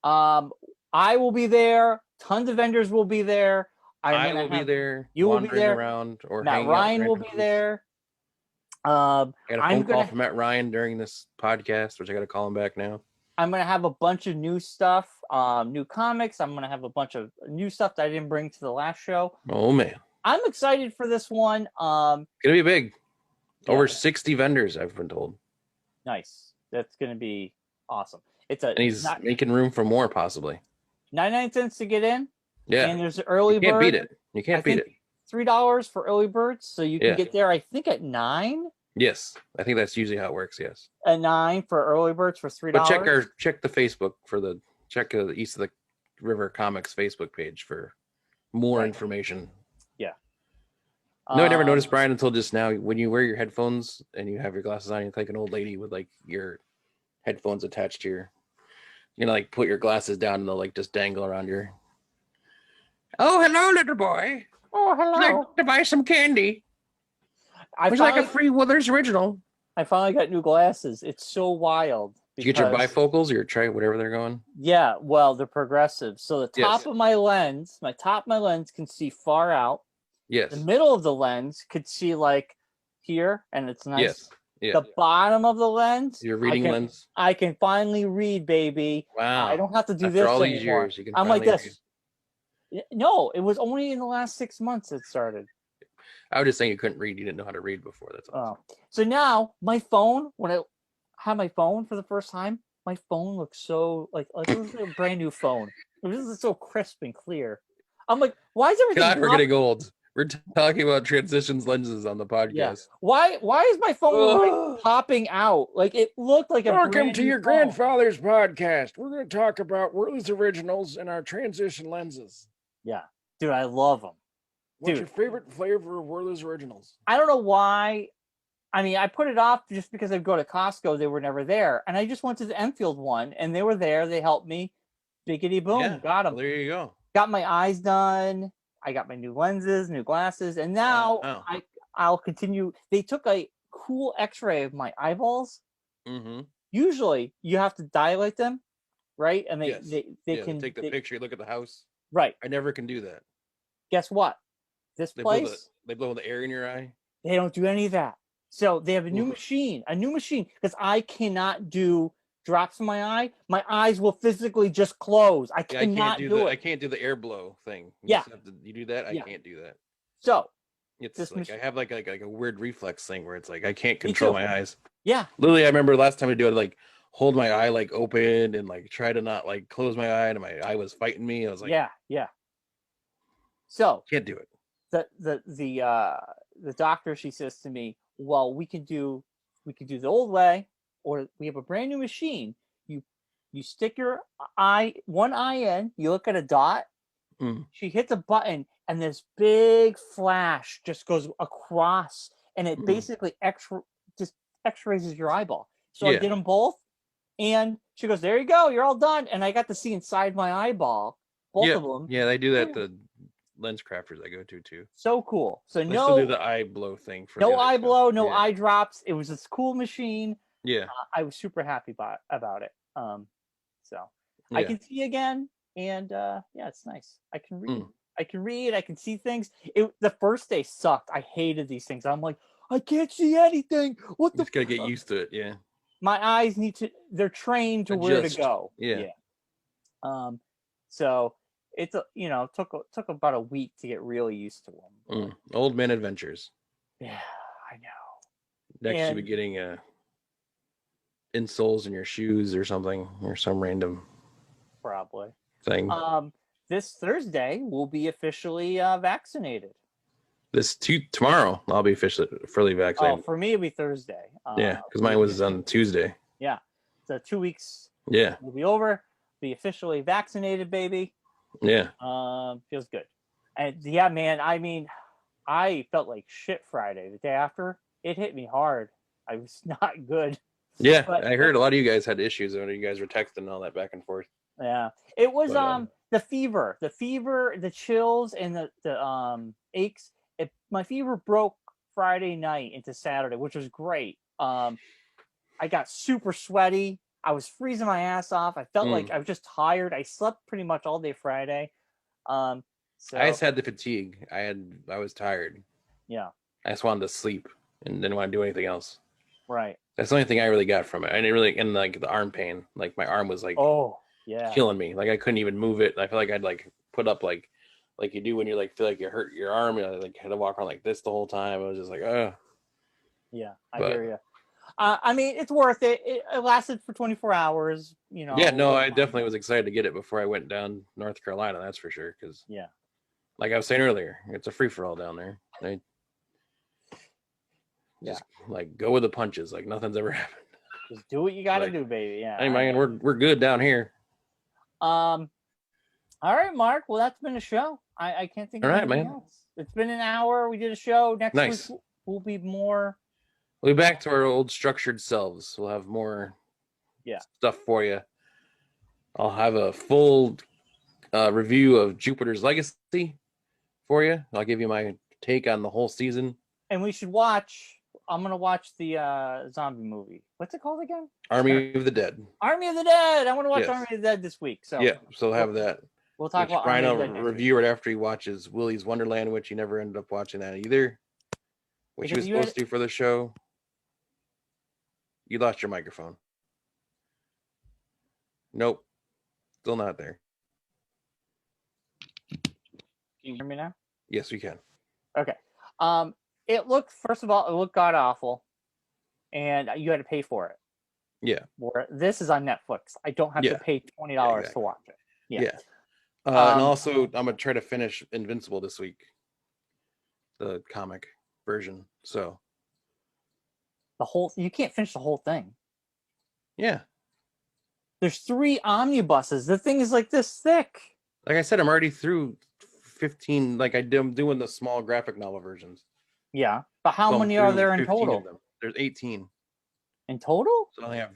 B: I will be there. Tons of vendors will be there.
A: I will be there.
B: You will be there.
A: Around or
B: Matt Ryan will be there.
A: I got a phone call from Matt Ryan during this podcast, which I got to call him back now.
B: I'm going to have a bunch of new stuff, new comics. I'm going to have a bunch of new stuff that I didn't bring to the last show.
A: Oh, man.
B: I'm excited for this one.
A: It's going to be big. Over 60 vendors, I've been told.
B: Nice. That's going to be awesome.
A: And he's making room for more, possibly.
B: 99 cents to get in.
A: Yeah.
B: And there's early bird.
A: You can't beat it. You can't beat it.
B: $3 for early birds. So you can get there, I think, at 9.
A: Yes. I think that's usually how it works, yes.
B: At 9 for early birds for $3.
A: But check the Facebook check the East of the River Comics Facebook page for more information.
B: Yeah.
A: No, I never noticed, Brian, until just now. When you wear your headphones and you have your glasses on, you're like an old lady with like your headphones attached to your, like put your glasses down and they'll like just dangle around your. Oh, hello, little boy.
B: Oh, hello.
A: Would you like to buy some candy? Would you like a free Withers original?
B: I finally got new glasses. It's so wild.
A: Did you get your bifocals or your tray, whatever they're going?
B: Yeah, well, they're progressive. So the top of my lens, can see far out.
A: Yes.
B: The middle of the lens could see like here, and it's nice.
A: Yes. Yeah.
B: The bottom of the lens,
A: your reading lens.
B: I can finally read, baby.
A: Wow.
B: I don't have to do
A: After
B: this
A: all
B: anymore.
A: these years, you can
B: I'm like this.
A: Read.
B: No, it was only in the last 6 months it started.
A: I was just saying you couldn't read. You didn't know how to read before. That's all.
B: Oh. So now my phone, when I had my phone for the first time, my phone looks so like it was a brand new phone. This is so crisp and clear. I'm like, why is everything?
A: God, we're getting old. We're talking about transitions lenses on the podcast.
B: Yeah. Why is my phone like popping out? Like it looked like a
C: Welcome to your grandfather's podcast. We're going to talk about Worley's Originals and our transition lenses.
B: Yeah. Dude, I love them.
C: What's your favorite flavor of Worley's Originals?
B: I don't know why. I mean, I put it off just because I'd go to Costco. They were never there. And I just went to the Enfield one and they were there. They helped me. Biggity boom.
A: Yeah,
B: got them.
A: Well, there you go.
B: Got my eyes done. I got my new lenses, new glasses. And now I'll continue. They took a cool x-ray of my eyeballs.
A: Mm-hmm.
B: Usually you have to dilate them, right? And they can
A: take the picture, look at the house.
B: Right.
A: I never can do that.
B: Guess what? This place.
A: They blow the air in your eye.
B: They don't do any of that. So they have a new machine, because I cannot do drops in my eye. My eyes will physically just close. I cannot do it.
A: I can't do the air blow thing.
B: You
A: do that? I can't do that.
B: So
A: it's like I have like a weird reflex thing where it's like I can't control my eyes.
B: Yeah.
A: Literally, I remember last time I do it, like hold my eye like open and like try to not like close my eye, and my eye was fighting me. I was like,
B: yeah. So
A: can't do it.
B: The doctor, she says to me, well, we can do the old way, or we have a brand new machine. You stick your one eye in, you look at a dot, she hits a button, and this big flash just goes across, and it basically x-rays your eyeball. So I did them both, and she goes, there you go, you're all done. And I got to see inside my eyeball, both of them.
A: Yeah, they do that. The lens crafters I go to too.
B: So cool. So
A: they still do the eye blow thing.
B: No eye blow, no eye drops. It was this cool machine.
A: Yeah.
B: I was super happy about it. I can see again, and it's nice. I can read. I can see things. The first day sucked. I hated these things. I'm like, I can't see anything. What the?
A: Just gotta get used to it. Yeah.
B: My eyes they're trained to where to go.
A: Yeah.
B: So it's took about a week to get really used to them.
A: Old man adventures.
B: Yeah, I know.
A: Next, you'll be getting insoles in your shoes or something, or some random
B: probably
A: thing.
B: this Thursday we'll be officially vaccinated.
A: Tomorrow I'll be officially fully
B: Oh,
A: vaccinated.
B: for me it'll be Thursday.
A: Yeah, because mine was on Tuesday.
B: Yeah, so 2 weeks.
A: Yeah,
B: will be over. Be officially vaccinated, baby.
A: yeah.
B: Feels good. And yeah, man. I mean, I felt like shit Friday. The day after, it hit me hard. I was not good.
A: Yeah,
B: But
A: I heard a lot of you guys had issues when you guys were texting and all that back and forth.
B: yeah, it was
A: But,
B: the fever, the chills, and the aches. My fever broke Friday night into Saturday, which was great. I got super sweaty. I was freezing my ass off. I felt like I was just tired. I slept pretty much all day Friday. So
A: I just had the fatigue. I was tired.
B: Yeah.
A: I just wanted to sleep and didn't want to do anything else.
B: Right.
A: That's the only thing I really got from it. I didn't really, and like the arm pain, like my arm was like killing me. Like I couldn't even move it. I feel like I'd like put up like you do when you like feel like you hurt your arm. You know, like had to walk around like this the whole time. I was just like,
B: Yeah, I hear you. I mean, it's worth it. It lasted for 24 hours. You know.
A: Yeah, no, I definitely was excited to get it before I went down North Carolina. That's for sure. Because like I was saying earlier, it's a free for all down there. Just like go with the punches. Like nothing's ever happened.
B: Just do what you got to do, baby. Yeah.
A: Hey man, we're good down here.
B: All right, Mark. Well, that's been a show. I can't think of anything else. It's been an hour. We did a show. Next week we'll be more.
A: We'll be back to our old structured selves. We'll have more stuff for you. I'll have a full review of Jupiter's Legacy for you. I'll give you my take on the whole season.
B: And we should watch. I'm going to watch the zombie movie. What's it called again?
A: Army of the Dead.
B: Army of the Dead. I want to watch Army of the Dead this week. So
A: so have that.
B: We'll talk about
A: Brian will review it after he watches Willy's Wonderland, which he never ended up watching that either. Which he was supposed to for the show. You lost your microphone. Nope. Still not there.
B: Can you hear me now?
A: Yes, we can.
B: Okay. It looked, first of all, it looked god awful, and you had to pay for it.
A: Yeah.
B: This is on Netflix. I don't have to pay $20 to watch it.
A: Yeah. And also, I'm gonna try to finish Invincible this week, the comic version. So
B: you can't finish the whole thing.
A: Yeah.
B: There's 3 omnibuses. The thing is like this thick.
A: Like I said, I'm already through 15. Like I'm doing the small graphic novel versions.
B: Yeah, but how many are there in total?
A: There's 18
B: in total.
A: So I have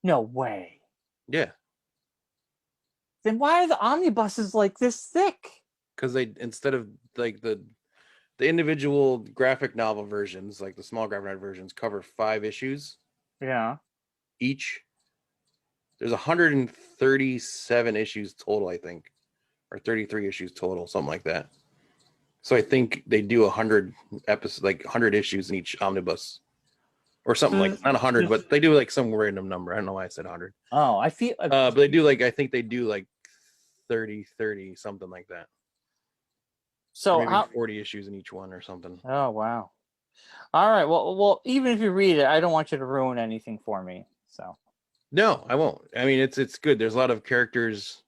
B: No way.
A: Yeah.
B: Then why are the omnibuses like this thick?
A: Because they, instead of like the individual graphic novel versions, like the small graphic novel versions, cover 5 issues.
B: Yeah.
A: Each. There's 137 issues total, I think, or 33 issues total, something like that. So I think they do 100 episodes, like 100 issues in each omnibus, or something like, not 100, but they do like some random number. I don't know why I said 100.
B: Oh, I feel.
A: But they do like, I think they do like 30, something like that.
B: So
A: maybe 40 issues in each one or something.
B: Oh wow! All right. Well, even if you read it, I don't want you to ruin anything for me. So.
A: No, I won't. I mean, it's good. There's a lot of characters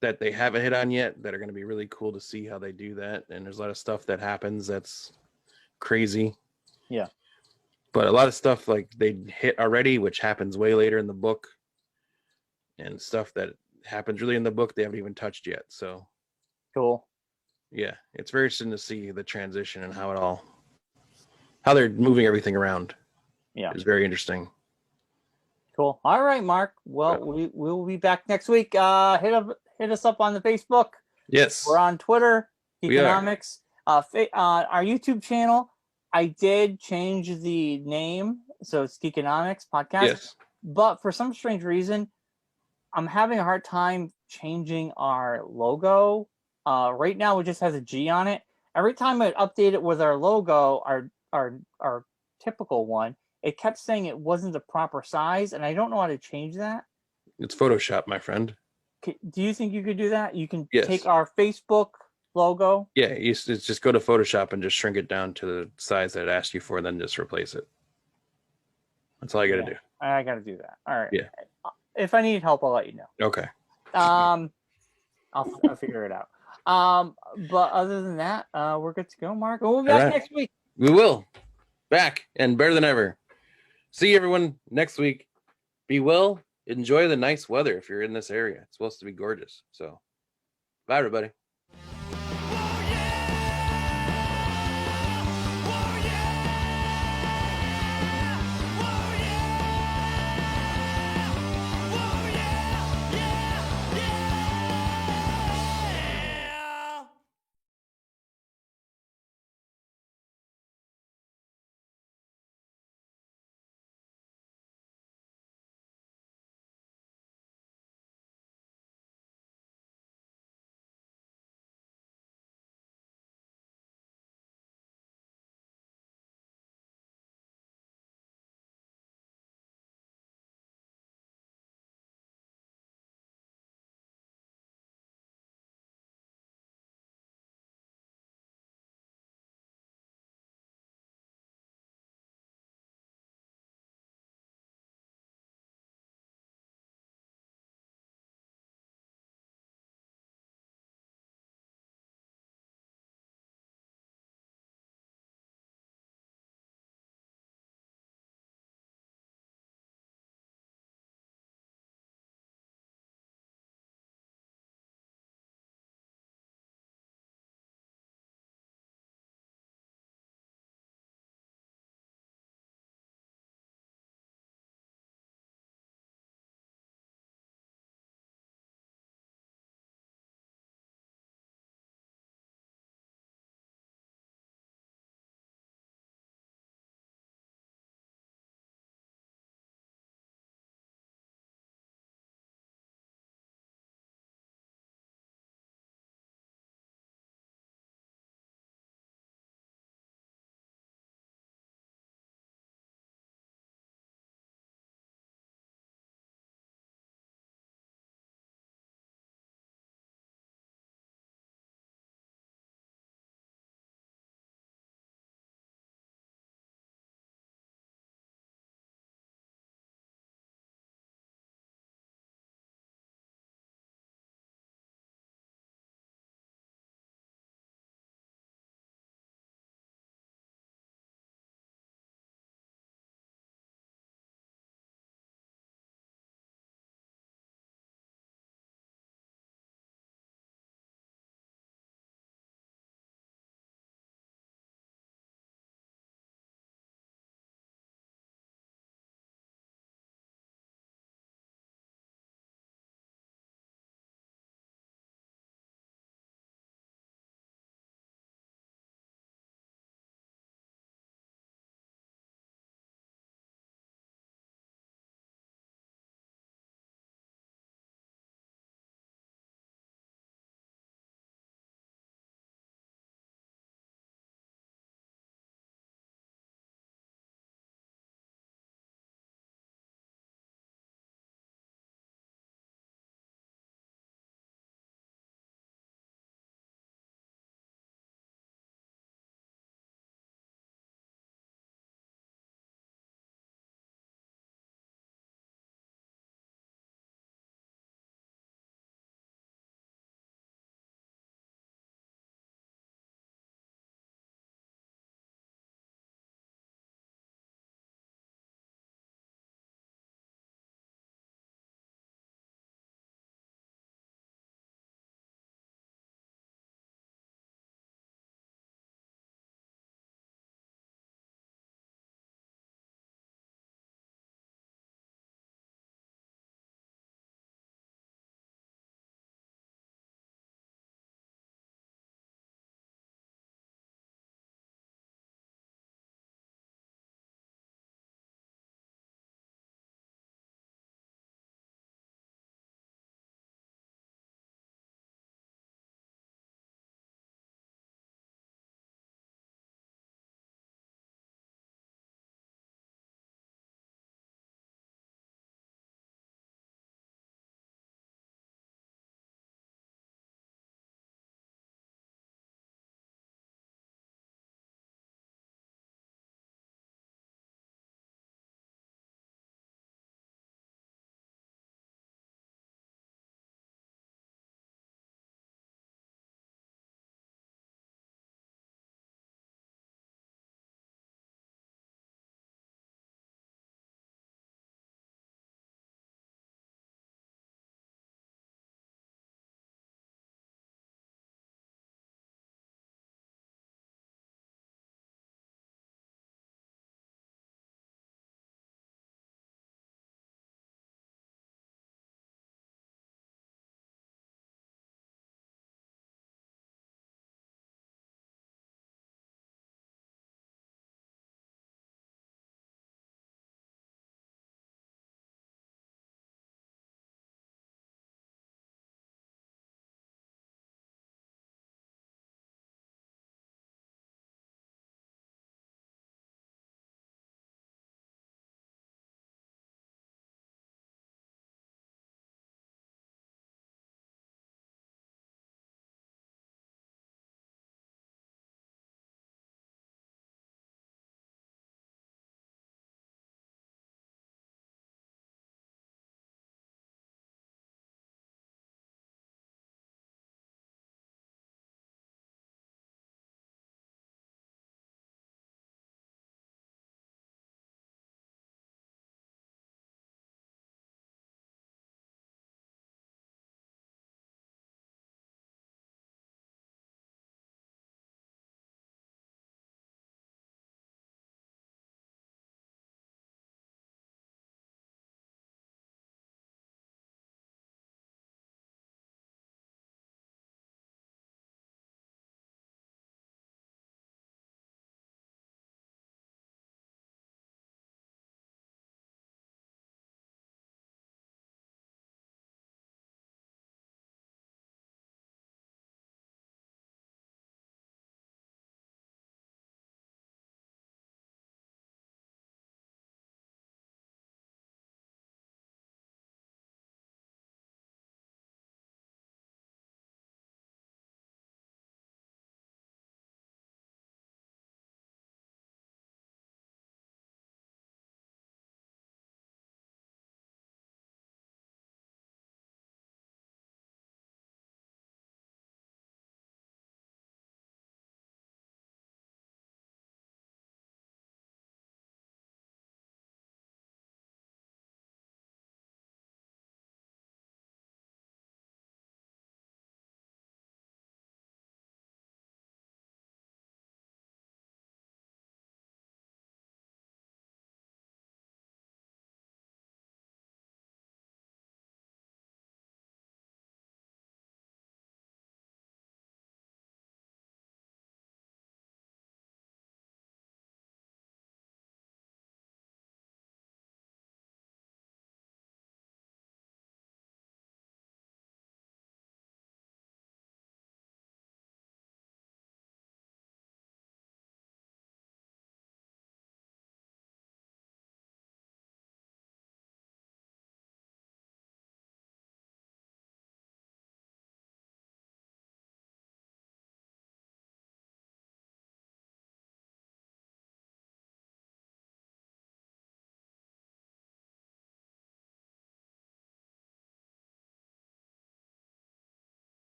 A: that they haven't hit on yet that are going to be really cool to see how they do that. And there's a lot of stuff that happens that's crazy.
B: Yeah.
A: But a lot of stuff like they hit already, which happens way later in the book, and stuff that happens really in the book they haven't even touched yet. So
B: cool.
A: Yeah, it's very interesting to see the transition and how they're moving everything around.
B: Yeah,
A: it's very interesting.
B: Cool. All right, Mark. Well, we will be back next week. Hit us up on the Facebook.
A: Yes.
B: We're on Twitter, Geekonomics. Our YouTube channel, I did change the name, so it's Geekonomics Podcast.
A: Yes.
B: But for some strange reason, I'm having a hard time changing our logo. Right now, it just has a G on it. Every time I update it with our logo, our typical one, it kept saying it wasn't the proper size, and I don't know how to change that.
A: It's Photoshop, my friend.
B: Do you think you could do that? You can take our Facebook logo.
A: Yeah, it's just go to Photoshop and just shrink it down to the size that it asked you for, and then just replace it. That's all I got to do.
B: I got to do that. All right.
A: Yeah.
B: If I need help, I'll let you know.
A: Okay.
B: I'll figure it out. But other than that, we're good to go, Mark. We'll be back
A: Alright.
B: next week.
A: We will. Back and better than ever. See everyone next week. Be well. Enjoy the nice weather if you're in this area. It's supposed to be gorgeous. So, bye, everybody.